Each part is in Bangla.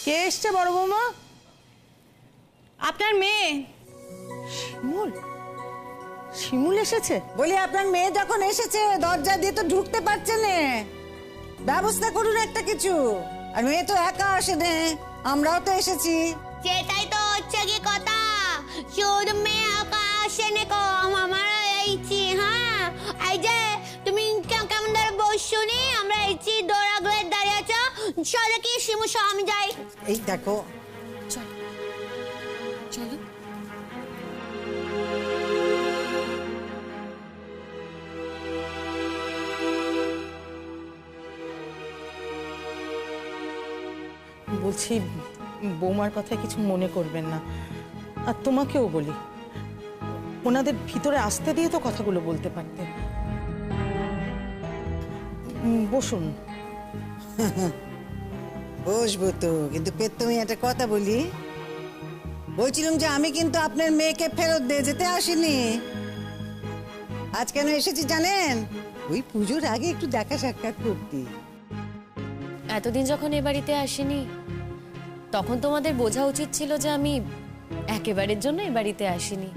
কে এসছে বড় বৌমা? আপনার মেয়ে। শিমুল? শিমুল এসেছে? বলি আপনার মেয়ে যখন এসেছে দরজা দিয়ে তো ঢুকতে পারছে না, ব্যবস্থা করুন একটা কিছু। আর মেয়ে তো একা আসে না, আমরাও তো এসেছি। সেটাই তো হচ্ছে কি কথা, শুধু মেয়ে একা আসে না কো, আমরা এইছি। হ্যাঁ এই যে তুমি কেমন ধরে বসছো নি, আমরা এইছি দৌড়াগুলো দাঁড়িয়ে আছো। চলো কি শিমু আমি যাই। এই দেখো চলো চলো। বলছি বৌমার কথা কিছু মনে করবেন না, আর তোমাকেও বলি ওনাদের ভিতরে আসতে দিয়ে তো কথাগুলো বলতে পারতে। বসুন। বসবো তো, কিন্তু তুমি একটা কথা বলি। বলছিলাম যে আমি কিন্তু আপনার মেয়েকে ফেরত দিয়ে যেতে আসিনি। আজ কেন এসেছি জানেন? ওই পুজোর আগে একটু দেখা সাক্ষাৎ করতে। এতদিন যখন এ বাড়িতে আসিনি তখন তোমাদের বোঝা উচিত ছিল যে আমি একেবারের জন্য এ বাড়িতে আসিনি,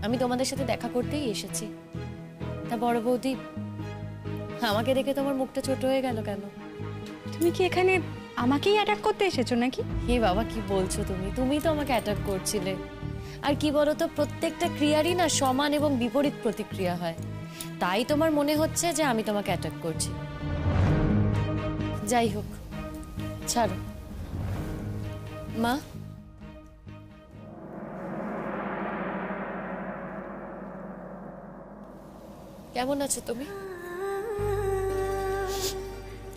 আমি তোমাদের সাথে দেখা করতেই এসেছি। তা বড় বৌদি, আমাকে দেখে তোমার মুখটা ছোট হয়ে গেল কেন? তুমি কি এখানে আমাকেই অ্যাটাক করতে এসেছো নাকি? হে বাবা, কি বলছো তুমি? তুমিই তো আমাকে অ্যাটাক করছিলে। আর কি বলো তো, প্রত্যেকটা ক্রিয়ারই না সমান এবং বিপরীত প্রতিক্রিয়া হয়। তাই তোমার মনে হচ্ছে যে আমি তোমাকে অ্যাটাক করছি। যাই হোক, ছাড়ো। মা, কেমন আছো তুমি?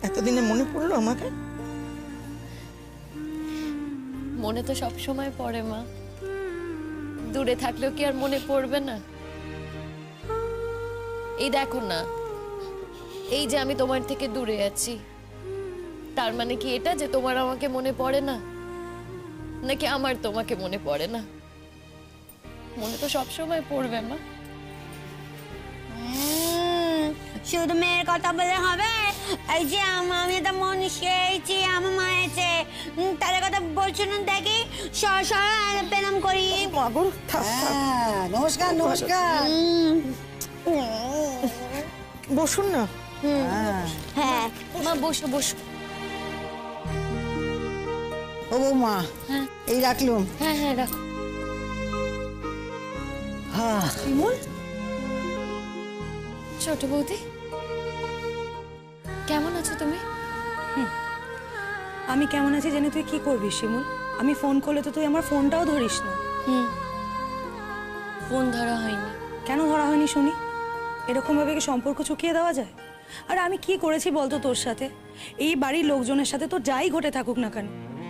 এতদিনে মনে পড়লো আমাকে? মনে তো সব সময় পড়ে মা, দূরে থাকলেও কি আর মনে পড়বে না? এই দেখো না, এই যে আমি তোমার থেকে দূরে আছি, তার মানে কি এটা যে তোমার আমাকে মনে পড়ে না, নাকি আমার তোমাকে মনে পড়ে না? মনে তো সব সময় পড়বে মা। শুধু মেয়ের কথা বলে হবে? এই যে আমি তো মন খেয়েছি, আমার মা আছে, তাদের কথা বলছো না? দেখি পেলাম করি। নমস্কার নমস্কার। বসুন না। হ্যাঁ মা বসো বসো। ও বৌমা, হ্যাঁ এই রাখলুম। হ্যাঁ হ্যাঁ রাখো। শিমুল? ছোট বৌদি, কেমন আছো তুমি? আমি কেমন আছি জেনে তুই কি করবি শিমুল? আমি ফোন করলে তো তুই আমার ফোনটাও ধরিস না। ফোন ধরা হয়নি। কেন ধরা হয়নি শুনি? এরকম ভাবে কি সম্পর্ক চুকিয়ে দেওয়া যায়? আর আমি কি করেছি বলতো তোর সাথে? এই বাড়ির লোকজনের সাথে তো যাই ঘটে থাকুক না কেন,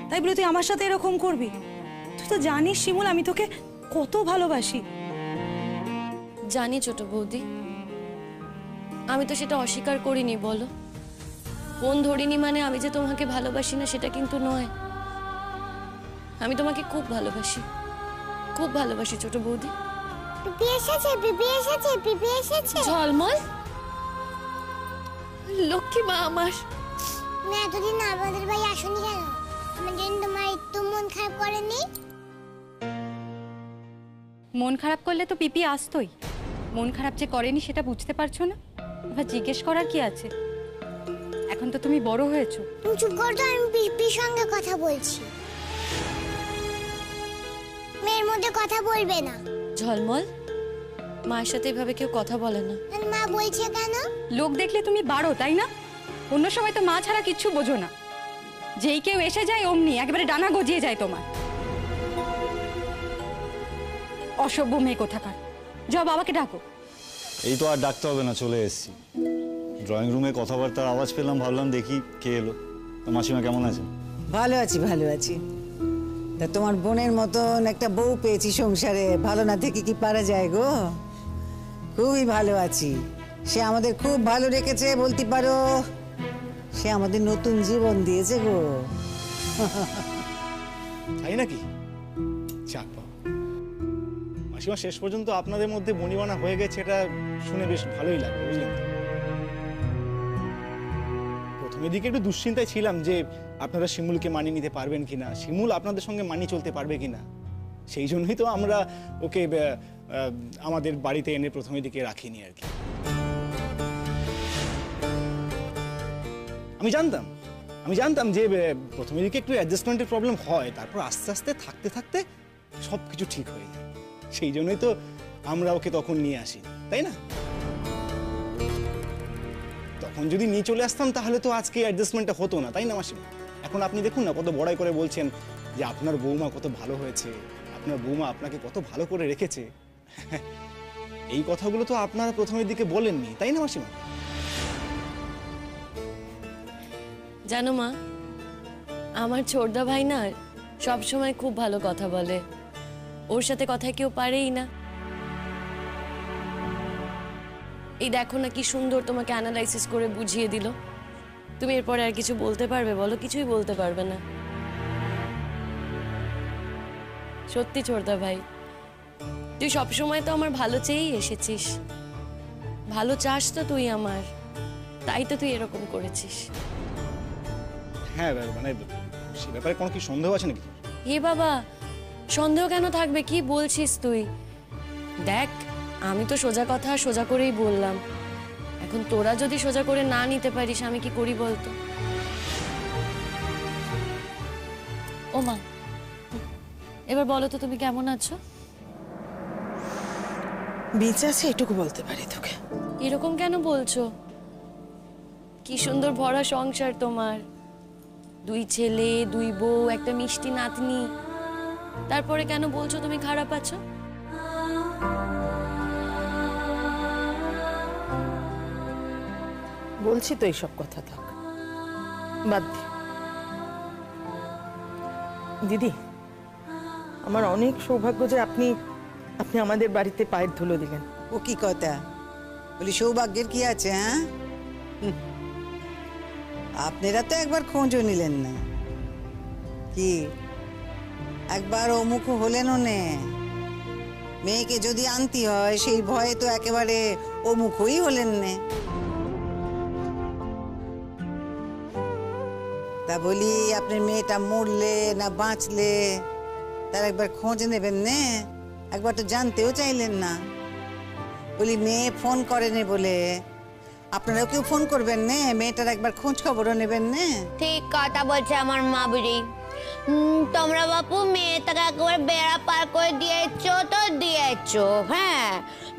তাই বলে তুই আমার সাথে এরকম করবি? তুই তো জানিস শিমুল আমি তোকে কত ভালোবাসি। জানি ছোট বৌদি, আমি তো সেটা অস্বীকার করিনি। বলো, ফোন ধরিনি মানে আমি যে তোমাকে ভালোবাসি না সেটা কিন্তু নয়। আমি তোমাকে খুব ভালোবাসি, খুব ভালোবাসি ছোট বৌদি। পিপি এসেছে, পিপি এসেছে, পিপি এসেছে। ঝলমল লক্ষ্মী মা আমার। তুমি এতদিন আমাদের ভাই আসনি কেন? আমার জন্য তোমার একটু মন খারাপ করেনি? মন খারাপ করলে তো পিপি আসতোই। মন খারাপ যে করেনি সেটা বুঝতে পারছো না? এবার জিজ্ঞেস করার কি আছে? এখন তো তুমি বড় হয়েছো। তুমি চুপ কর তো, আমি পিপির সঙ্গে কথা বলছি। মেয়ের মধ্যে কথা বলবে না। ঝলমল, মায়ের সাথে এভাবে কেউ কথা বলে না। মা বলছে কেন? লোক দেখলে তুমি বাড়ো, তাই না? অন্য সময় তো মা ছাড়া কিচ্ছু বোঝো না। যেই কেউ এসে যায় অমনি একেবারে ডানা গজিয়ে যায় তোমার। অসভ্য মেয়ে কোথাকার। যাও বাবাকে ডাকো। এই তো আর ডাকতে হবে না, চলে এসেছি। ড্রয়িং রুমে কথাবার্তার আওয়াজ পেলাম, ভাবলাম দেখি কে এলো। তো মাসিমা কেমন আছেন? ভালো আছি ভালো আছি। তা তোমার বোনের মতন একটা বউ পেয়েছি সংসারে, ভালো না থেকে কি পারা যায় গো? খুবই ভালো আছি। সে আমাদের খুব ভালো রেখেছে বলতে পারো। সে আমাদের নতুন জীবন দিয়েছে গো। তাই নাকি? যাক বাবা, মাসিমা শেষ পর্যন্ত আপনাদের মধ্যে বনিবনা হয়ে গেছে, এটা শুনে বেশ ভালোই লাগলো, বুঝলেন তো? প্রথমে প্রথমে দিকে একটু দুশ্চিন্তায় ছিলাম যে আপনারা শিমুলকে মানিয়ে নিতে পারবেন কিনা, শিমুল আপনাদের সঙ্গে মানিয়ে চলতে পারবে কিনা। সেই জন্যই তো আমরা ওকে আমাদের বাড়িতে এনে প্রথমে দিকে রাখিনি আর কি। আমি জানতাম যে প্রথমে দিকে একটু অ্যাডজাস্টমেন্টের প্রবলেম হয়, তারপর আস্তে আস্তে থাকতে থাকতে সব কিছু ঠিক হয়ে যায়। সেই জন্যই তো আমরা ওকে তখন নিয়ে আসি, তাই না? তখন যদি নিয়ে চলে আসতাম তাহলে তো আজকে অ্যাডজাস্টমেন্টটা হতো না, তাই না মাসিমা? এখন আপনি দেখুন না কত বড়াই করে বলছেন যে আপনার বৌমা কত ভালো হয়েছে, আপনার বৌমা আপনাকে কত ভালো করে রেখেছে। এই কথাগুলো তো আপনারা প্রথমের দিকে বলেননি, তাই না মাসিমা? জানো মা, আমার ছোটদা ভাই না সব সময় খুব ভালো কথা বলে, ওর সাথে কথা কেউ পারেই না। এই দেখো না কি সুন্দর তোমাকে অ্যানালাইসিস করে বুঝিয়ে দিল। তুমি এরপরে আর কিছু বলতে পারবে বলো? কিছুই বলতে পারবে না। সত্যি ছোটদা ভাই, তুই সবসময় তো আমার ভালো চেয়েই এসেছিস, ভালো চাস তো তুই আমার, তাই তো তুই এরকম করেছিস। হ্যাঁ, মানে সে ব্যাপারে কোনো কি সন্দেহ আছে নাকি? হে বাবা, সন্দেহ কেন থাকবে? কি বলছিস তুই? দেখ, আমি তো সোজা কথা সোজা করেই বললাম। এখন তোরা যদি সোজা করে না নিতে পারিস আমি কি করি বলতো? ও মা, এবার বলো তো তুমি কেমন আছো? বেঁচে আছে এটুকু বলতে পারি তোকে। এরকম কেন বলছো? কি সুন্দর ভরা সংসার তোমার, 2 ছেলে 2 বউ, একটা মিষ্টি নাতনি, তারপরে কেন বলছো তুমি খারাপ আছো? বলছি তো এইসব কথা থাক, বাদ দে। দিদি, আমার অনেক সৌভাগ্য যে আপনি আমাদের বাড়িতে পায়ের ধুলো দিলেন। ও কি কথা বলি, সৌভাগ্যের কি আছে? হ্যাঁ, আপনারা তো একবার খোঁজও নিলেন না, কি একবার অমুখ হলেনও নে। মেয়েকে যদি আনতে হয় সেই ভয়ে তো একেবারে অমুখই হলেন নে। তা বলি আপনার মেয়েটা মরলে না বাঁচলে তার একবার খোঁজ নেবেন নে, একবার তো জানতেও চাইলেন না। বলি মেয়ে ফোন করেনি বলে আপনারাও কেউ ফোন করবেন নে, মেয়েটার একবার খোঁজ খবরও নেবেন নে। ঠিক কথা বলছে আমার মা বুড়ি। তোমরা বাপু মেয়েটাকে একবার বেড়া পার করে দিয়েছো তো দিয়েছো। হ্যাঁ,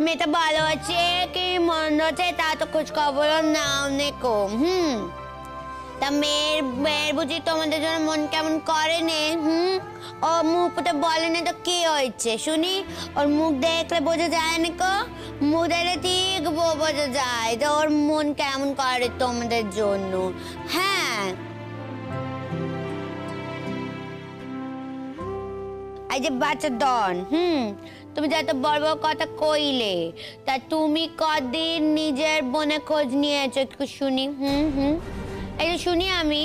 মেয়েটা ভালো আছে কি মন্দ আছে তা তো খোঁজ খবরও নাও নেকো। তা মেয়ের বুঝি তোমাদের জন্য মন কেমন করে নে? ও মুখটা বলে না তো কি হয়েছে শুনি? ওর মুখ দেখলে বোঝা যায় না কো? মুখ দেখলে ঠিক বোঝা যায় যে ওর মন কেমন করে তোমাদের জন্য। হ্যাঁ, এই যে বাচ্চা ডন, তুমি যত বড় বড় কথা কইলে, তা তুমি কদিন নিজের বোনের খোঁজ নিয়েছো একটু শুনি? এই যে শুনি আমি,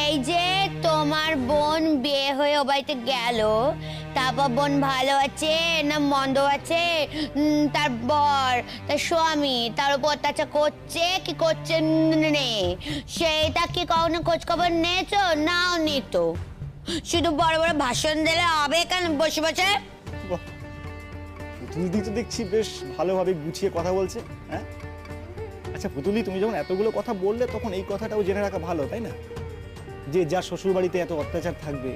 এই যে তোমার বোন বিয়ে হয়ে ও বাড়িতে গেল, তারপর বোন ভালো আছে না মন্দ আছে, তার বর তার স্বামী তার উপর অত্যাচার করছে কি করছে নে, সেটা কি কখনো খোঁজ খবর নিয়েছো? নাও নিত, শুধু বড় বড় ভাষণ দিলে হবে কেন বসে বসে? পুতুলদি তো দেখছি বেশ ভালোভাবে গুছিয়ে কথা বলছে। হ্যাঁ, আচ্ছা পুতুলদি, তুমি যখন এতগুলো কথা বললে তখন এই কথাটাও জেনে রাখা ভালো, তাই না? যে যার শ্বশুর বাড়িতে এত অত্যাচার থাকবে,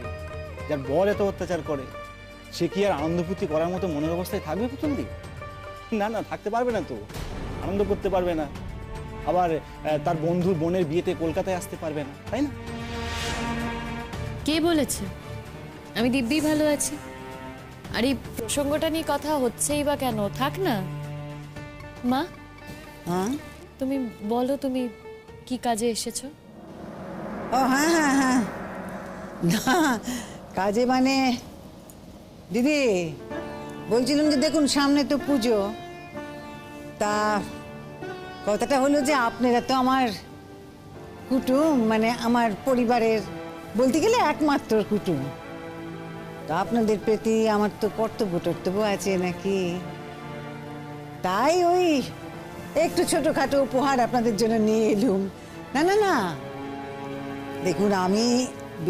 যার বর এত অত্যাচার করে, সে কি আর আনন্দ ফুর্তি করার মতো মনের অবস্থায় থাকবে পুতুলদি? না না, থাকতে পারবে না তো, আনন্দ করতে পারবে না, আবার তার বন্ধুর বোনের বিয়েতে কলকাতায় আসতে পারবে না, তাই না? কে বলেছে? আমি দিব্যি ভালো আছি। আর এই প্রসঙ্গটা নিয়ে কথা হচ্ছেই বা কেন? থাক না মা। হ্যাঁ, তুমি বলো তুমি কি কাজে এসেছো? ও হ্যাঁ হ্যাঁ হ্যাঁ, না কাজে মানে দিদি বলছিলাম যে দেখুন সামনে তো পুজো, তা কথাটা হলো যে আপনারা তো আমার কুটুম, মানে আমার পরিবারের বলতে গেলে একমাত্র কুটুম, তা আপনাদের প্রতি আমার তো কর্তব্য আছে নাকি, তাই ওই একটু ছোটখাটো উপহার আপনাদের জন্য নিয়ে এলুম। না না না, দেখুন, আমি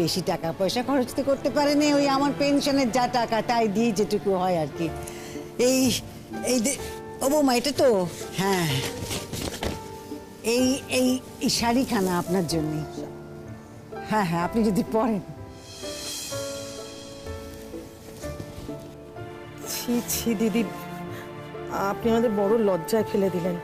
বেশি টাকা পয়সা খরচ তো করতে পারিনি, ওই আমার পেনশনের যা টাকা তাই দিয়ে যেটুকু হয় আর কি। এই এই ও বৌমা, এটা তো হ্যাঁ, এই এই এই শাড়িখানা আপনার জন্য। হ্যাঁ হ্যাঁ, আপনি যদি পরেন। ছি ছি দিদি, আপনি আমাদের বড় লজ্জায় ফেলে দিলেন।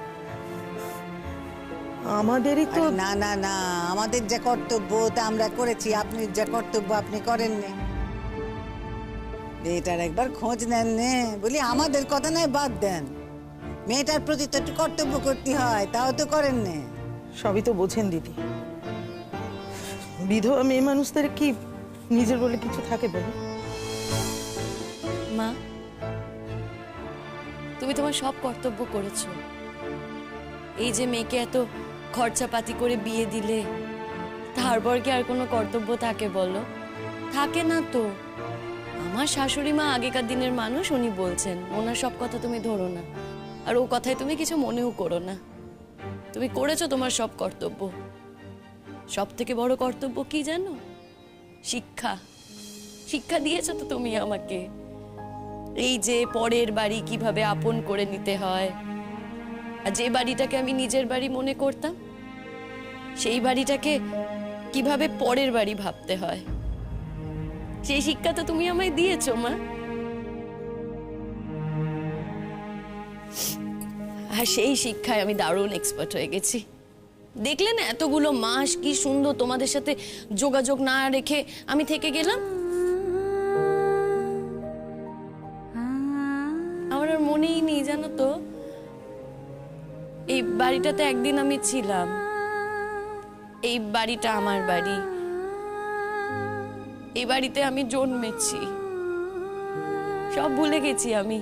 আমাদেরই তো। আরে না না না, আমাদের যা কর্তব্য তা আমরা করেছি, আপনি যা কর্তব্য আপনি করেননি। মেয়েটার একবার খোঁজ নেন নে, বলি আমাদের কথা নয় বাদ দেন, মেয়েটার প্রতি তো একটু কর্তব্য করতে হয়, তাও তো করেন নে। সবই তো বোঝেন দিদি, বিধবা মেয়ে মানুষদের কি নিজের বলে কিছু থাকে বলুন? মা, তুমি তোমার সব কর্তব্য করেছো। এই যে মেয়েকে এত খরচাপাতি করে বিয়ে দিলে, তারপর কি আর কোনো কর্তব্য থাকে বলো? থাকে না তো। আমার শাশুড়ি মা আগেকার দিনের মানুষ, উনি বলছেন, ওনার সব কথা তুমি ধরো না, আর ও কথায় তুমি কিছু মনেও করো না। তুমি করেছো তোমার সব কর্তব্য। সব থেকে বড় কর্তব্য কি জানো? শিক্ষা। শিক্ষা দিয়েছো তো তুমি আমাকে। এই যে পরের বাড়ি কিভাবে আপন করে নিতে হয়, আর যে বাড়িটাকে আমি নিজের বাড়ি মনে করতাম, সেই বাড়িটাকে কিভাবে পরের বাড়ি ভাবতে হয়, সেই শিক্ষা তো তুমি আমায় দিয়েছো মা। আর সেই শিক্ষায় আমি দারুণ এক্সপার্ট হয়ে গেছি। দেখলে না এতগুলো মাস কি সুন্দর তোমাদের সাথে যোগাযোগ না রেখে আমি থেকে গেলাম। আমার আর মনেই নেই জানো তো, এই বাড়িটাতে একদিন আমি ছিলাম। এই বাড়িটা আমার বাড়ি, এই বাড়িতে আমি জন্মেছি। সব ভুলে গেছি আমি।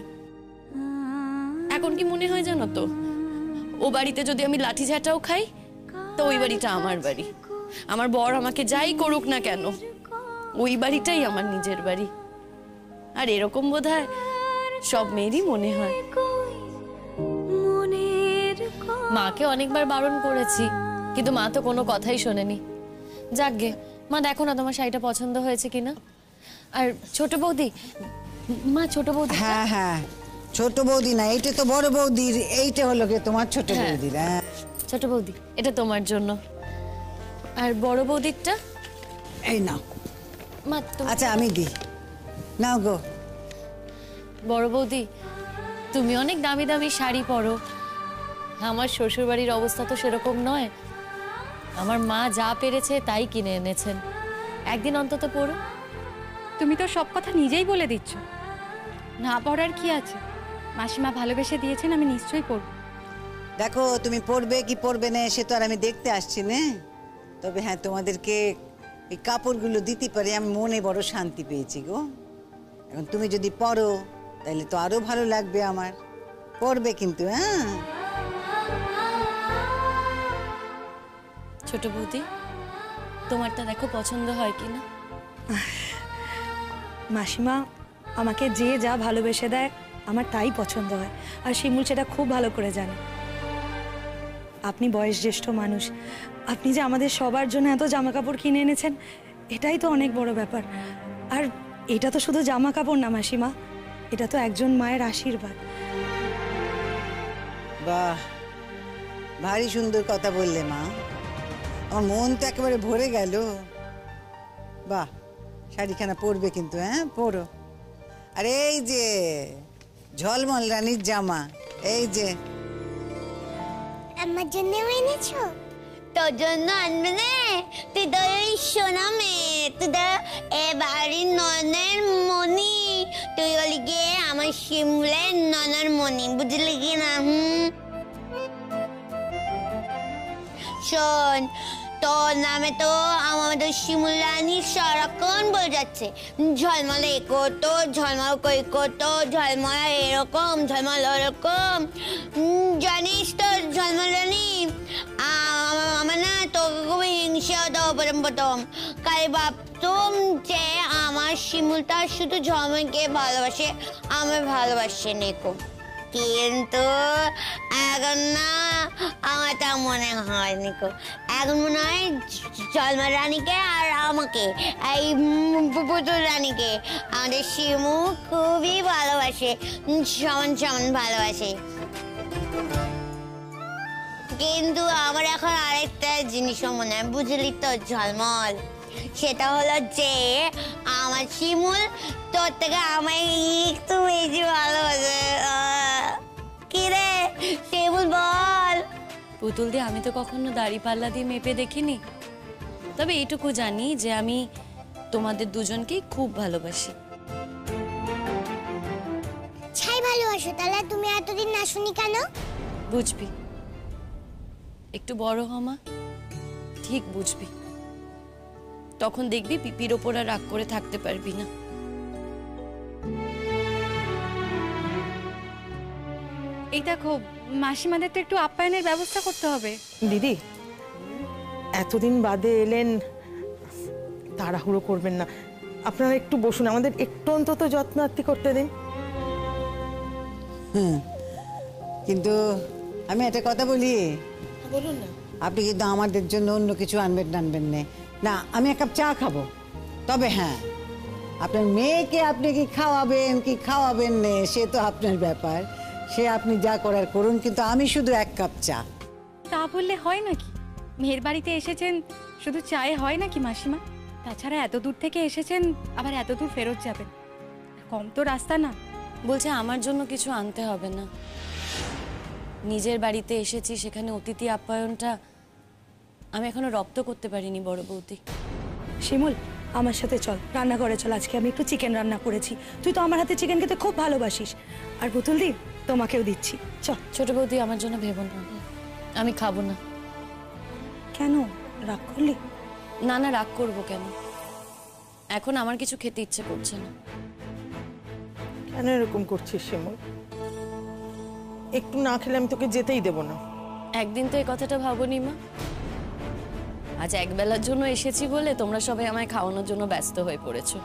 এখন কি মনে হয় জানো তো, ও বাড়িতে যদি আমি লাঠি ঝাঁটাও খাই, তো ওই বাড়িটা আমার বাড়ি। আমার বর আমাকে যাই করুক না কেন, ওই বাড়িটাই আমার নিজের বাড়ি। আর এরকম বোধহয় সব মেয়েরই মনে হয়। মাকে অনেকবার বারণ করেছি, কিন্তু মা তো কোনো কথাই শোনেনি। যাকগে, মা দেখো না তোমার শাড়িটা পছন্দ হয়েছে কিনা। আর ছোট বৌদি, মা ছোট বৌদি। হ্যাঁ হ্যাঁ, ছোট বৌদি না, এইটা তো বড় বৌদির, এইটা হলো কি তোমার ছোট বৌদির। হ্যাঁ, ছোট বৌদি, এটা তোমার জন্য। আর বড় বৌদিরটা এই নাও। মা আচ্ছা আমি দিই, নাও গো। বড় বৌদি, তুমি অনেক দামি দামি শাড়ি পরো, আমার শ্বশুর বাড়ির অবস্থা তো সেরকম নয়। আমার মা যা পেরেছে তাই কিনে এনেছেন, একদিন অন্তত পরো। তুমি তো সব কথা নিজেই বলে দিচ্ছ, না পড়ার কি আছে? মাসিমা ভালোবেসে দিয়েছেন, আমি নিশ্চয়ই পড়ব। দেখো, তুমি পড়বে কি পড়বে না সে তো আর আমি দেখতে আসছি না, তবে হ্যাঁ তোমাদেরকে এই কাপড়গুলো দিতে পারে আমি মনে বড় শান্তি পেয়েছি গো। এখন তুমি যদি পড়ো তাহলে তো আরো ভালো লাগবে আমার। পড়বে কিন্তু। হ্যাঁ ছোট বৌদি, তোমারটা দেখো পছন্দ হয় কিনা। মাসিমা আমাকে যে যা ভালোবেসে দেয় আমার তাই পছন্দ হয়, আর শিমুল সেটা খুব ভালো করে জানে। আপনি বয়স জ্যেষ্ঠ মানুষ, আপনি যে আমাদের সবার জন্য এত জামা কাপড় কিনে এনেছেন, এটাই তো অনেক বড় ব্যাপার। আর এটা তো শুধু জামা কাপড় না মাসিমা, এটা তো একজন মায়ের আশীর্বাদ। বাহ, ভারী সুন্দর কথা বললে মা, আমার মন তো একেবারে ভরে গেল। বাহ, শাড়িখানা পরবে কিন্তু। হ্যাঁ পরো। আর এই যে ঝলমল রানীর জামা, এই যে। আমার জন্য এনেছো? তোর জন্য আনবে না? তুই তো ওই সোনা মেয়ে, তুই তো এ বাড়ির ননের মণি, তুই হলি গিয়ে আমার শিমুলের ননের মণি, বুঝলি কি না? শোন, তোর নামে তো আমাদের শিমুল রানী সারাক্ষণ বলে যাচ্ছে, ঝলমলে এ করতো, ঝলমল কই করতো, ঝলমলা এরকম, ঝলমল ওরকম। জানিস তো ঝলমল রানী, আমার না তোকে খুব হিংসা হতো প্রথম। কাল ভাবতাম যে আমার শিমুলটা শুধু ঝলমলকে ভালোবাসে, আমার ভালোবাসে নেকো। কিন্তু এখন না আমার তা মনে হয়নি কো। এখন মনে হয় জলমা রানীকে আর আমাকে, এই পুতুল রানীকে আমাদের শিমু খুবই ভালোবাসে, সমান সমান ভালোবাসে। কিন্তু আমার এখন আরেকটা জিনিসও মনে হয়, বুঝলি তো ঝলমল, সেটা হলো যে আমার শিমুল তোর থেকে আমায় একটু বেশি ভালোবাসে। কি রে শিমুল বল। পুতুল দিয়ে আমি তো কখনো দাড়ি পাল্লা দিয়ে মেপে দেখিনি, তবে এইটুকু জানি যে আমি তোমাদের দুজনকেই খুব ভালোবাসি। ছাই ভালোবাসো, তাহলে তুমি এতদিন না শুনি কেন? বুঝবি, একটু বড় হমা, ঠিক বুঝবি, তখন দেখবি পিপির ওপর আর রাগ করে থাকতে পারবি না। এই দেখো, মাসিমাদের তো একটু আপ্যায়নের ব্যবস্থা করতে হবে। দিদি, এতদিন বাদে এলেন, তাড়াহুড়ো করবেন না। আপনারা একটু বসুন, আমাদের একটু অন্তত যত্ন আত্তি করতে দিন। কিন্তু আমি একটা কথা বলি, বলুন না। আপনি কিন্তু আমাদের জন্য অন্য কিছু আনবেন না, আমি এক কাপ চা খাবো। তবে হ্যাঁ, আপনার মেয়েকে আপনি কি খাওয়াবেন না সে তো আপনার ব্যাপার, সে আপনি যা করার করুন, কিন্তু আমি শুধু এক কাপ চা। তা বললে হয় নাকি? মেয়ের বাড়িতে এসেছেন, শুধু চায়ে হয় নাকি মাসিমা? তাছাড়া এত দূর থেকে এসেছেন, আবার এত দূর ফেরত যাবেন, কম তো রাস্তা না। বলছে আমার জন্য কিছু আনতে হবে না, নিজের বাড়িতে এসেছি, সেখানে অতিথি আপ্যায়নটা আমি এখনো রপ্ত করতে পারিনি বড় বৌদি। শিমুল, আমার সাথে চল, রান্নাঘরে চল। আজকে আমি একটু চিকেন রান্না করেছি, তুই তো আমার হাতে চিকেন খেতে খুব ভালোবাসিস। আর পুতুল দি, তোমাকেও দিচ্ছি, চল। ছোট বৌদি, আমার জন্য ভেবো না, আমি খাবো না। কেন রাগ করলি? না না, রাগ করবো কেন? এখন আমার কিছু খেতে ইচ্ছে করছে না। কেন এরকম করছিস শিমুল? একটু না খেলে আমি তোকে যেতেই দেবো না। একদিন তো এই কথাটা ভাবোনি মা। আজ একবেলার জন্য এসেছি বলে তোমরা সবাই আমায় খাওয়ানোর জন্য ব্যস্ত হয়ে পড়েছো।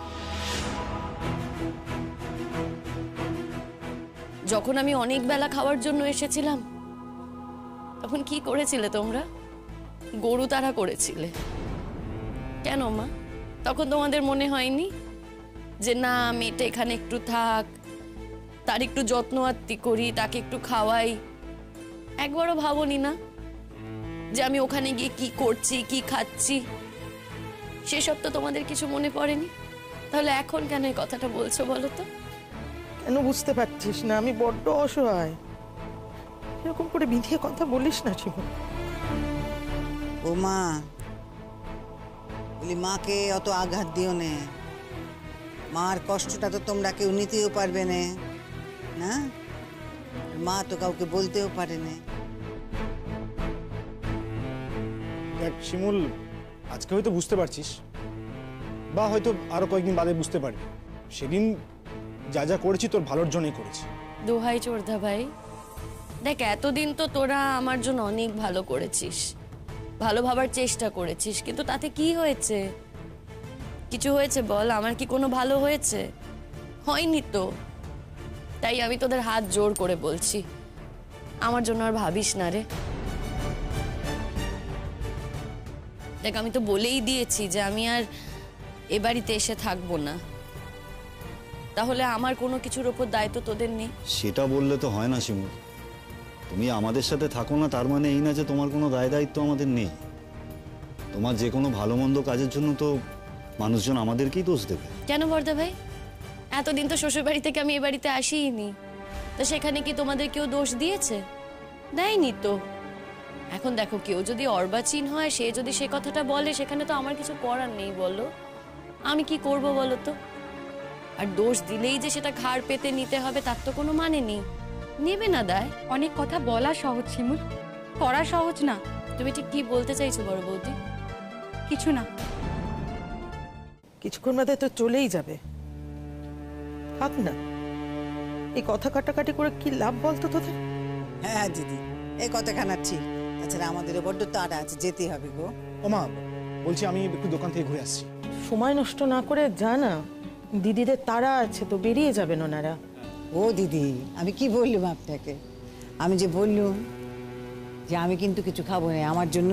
যখন আমি অনেক বেলা খাওয়ার জন্য এসেছিলাম, তখন কি করেছিলে তোমরা? গরু তাড়া করেছিলে। কেন মা? তখন তোমাদের মনে হয়নি যে না, মেয়েটা এখানে একটু থাক, তার একটু যত্ন আত্তি করি, তাকে একটু খাওয়াই? একবারও ভাবোনি না যে আমি ওখানে গিয়ে কি করছি, কি খাচ্ছি? সেসব তো তোমাদের কিছু মনে পড়েনি। তাহলে এখন কেন এই কথাটা বলছো বলো তো? কেন বুঝতে পারছিস না? আমি বড্ড অসহায়। এরকম করে বিধিয়ে কথা বলিস না শিমুল। ও মা, বলি মাকে অত আঘাত দিও নে, মার কষ্টটা তো তোমরা কেউ নিতেও পারবে না, মা তো কাউকে বলতেও পারে না। দেখ শিমুল, আজকে হয়তো বুঝতে পারছিস, বা হয়তো আরো কয়েকদিন বাদে বুঝতে পারবি। সেদিন যা যা করেছি তোর ভালোর জন্যই করেছি। দোহাই চোরদা ভাই, দেখ এতদিন তো তোরা আমার জন্য অনেক ভালো করেছিস, ভালো ভাবার চেষ্টা করেছিস, কিন্তু তাতে কি হয়েছে? কিছু হয়েছে বল? আমার কি কোনো ভালো হয়েছে? হয়নি তো। তাই আমি তোদের হাত জোর করে বলছি, আমার জন্য আর ভাবিস না রে। দেখ, আমি তো বলেই দিয়েছি যে আমি আর এ বাড়িতে এসে থাকবো না। তাহলে আমার কোনো কিছুর ওপর দায়িত্ব তোদের নেই? সেটা বললে তো হয় না শিমুল। তুমি আমাদের সাথে থাকো না তার মানে এই না যে তোমার কোনো দায় দায়িত্ব আমাদের নেই। তোমার যে কোনো ভালো মন্দ কাজের জন্য তো মানুষজন আমাদেরকেই দোষ দেবে। কেন বর্দা ভাই? এতদিন তো শ্বশুর বাড়ি থেকে আমি এ বাড়িতে আসিনি, তো সেখানে কি তোমাদের কেউ দোষ দিয়েছে? দেয়নি তো। এখন দেখো, কেউ যদি অর্বাচীন হয়, সে যদি সে কথাটা বলে, সেখানে তো আমার কিছু করার নেই। বলো, আমি কি করব বলো তো? আর দোষ দিলেই যে সেটা ঘাড় পেতে নিতে হবে তার তো কোনো মানে নেই। নেবে না দায়? অনেক কথা বলা সহজ শিমুল, করা সহজ না। তুমি ঠিক কি বলতে চাইছো বড় বৌদি? কিছু না। কিছুক্ষণ বাদে তো চলেই যাবে, থাক না। এই কথা কাটাকাটি করে কি লাভ বলতো তোদের? হ্যাঁ দিদি, এই কথা খানাচ্ছি, তাছাড়া আমাদেরও বড্ড তাড়া আছে, যেতে হবে গো। ও মা, বলছি আমি একটু দোকান থেকে ঘুরে আসছি। সময় নষ্ট না করে যা না, দিদিদের তাড়া আছে তো, বেরিয়ে যাবেন ওনারা। ও দিদি, আমি কি বললুম আপনাকে? আমি যে বললুম যে আমি কিন্তু কিছু খাবো না, আমার জন্য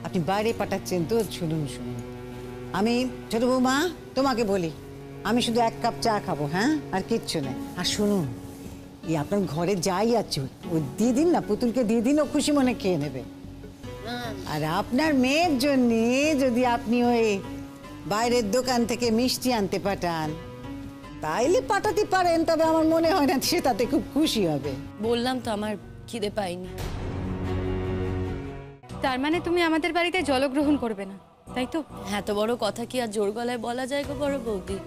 আপনি বাইরে পাঠাচ্ছেন তো। শুনুন শুনুন, আমি ছোট বৌমা তোমাকে বলি, আমি শুধু 1 কাপ চা খাবো, হ্যাঁ, আর কিচ্ছু না। আর শুনুন, এই আপনার ঘরে যাই আছে ও দিয়ে দিন না, পুতুলকে দিয়ে দিন, ও খুশি মনে খেয়ে নেবে। আর আপনার মেয়ের জন্য যদি আপনি ওই বাইরের দোকান থেকে মিষ্টি আনতে পাঠান, তাইলে পাঠাতে পারেন, তবে আমার মনে হয় না সে তাতে খুব খুশি হবে। বললাম তো আমার খিদে পাইনি। তার মানে তুমি আমাদের বাড়িতে জলগ্রহণ করবে না, তাই তো? এত বড় কথা কি আর জোর গলায় বলা যায় গো বড় বৌদি?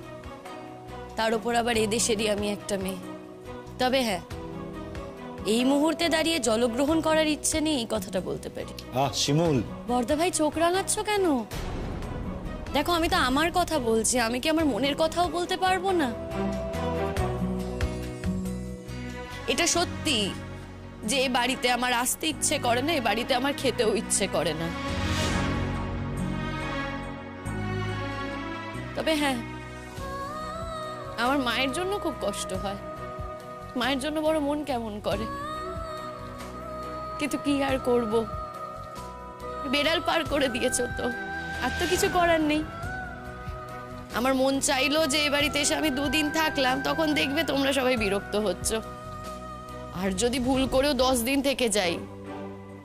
তার উপর আবার এদেশেরই আমি একটা মেয়ে। তবে হ্যাঁ, এই মুহূর্তে দাঁড়িয়ে জলগ্রহণ করার ইচ্ছে নেই, এই কথাটা বলতে পারি। শিমুল, বর্দা ভাই চোখ রাঙাচ্ছ কেন? দেখো, আমি তো আমার কথা বলছি, আমি কি আমার মনের কথাও বলতে পারবো না? এটা সত্যি যে এই বাড়িতে আমার আসতে ইচ্ছে করে না, এই বাড়িতে আমার খেতেও ইচ্ছে করে না। তবে হ্যাঁ, আমার মায়ের জন্য খুব কষ্ট হয়, মায়ের জন্য বড় মন কেমন করে। কিন্তু কি আর করব, বেড়াল পার করে দিয়েছো তো, আর তো কিছু করার নেই। আমার মন চাইলো যে এই বাড়িতে এসে আমি 2 দিন থাকলাম, তখন দেখবে তোমরা সবাই বিরক্ত হচ্ছ। আর যদি ভুল করেও 10 দিন থেকে যাই,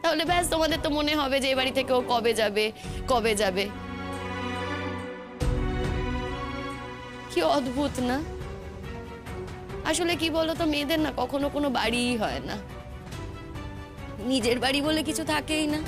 তাহলে ব্যাস তোমাদের তো মনে হবে যে এই বাড়ি থেকে ও কবে যাবে কবে যাবে। কি অদ্ভুত না? আসলে কি বলতো, মেয়েদের না কখনো কোনো বাড়িই হয় না, নিজের বাড়ি বলে কিছু থাকেই না।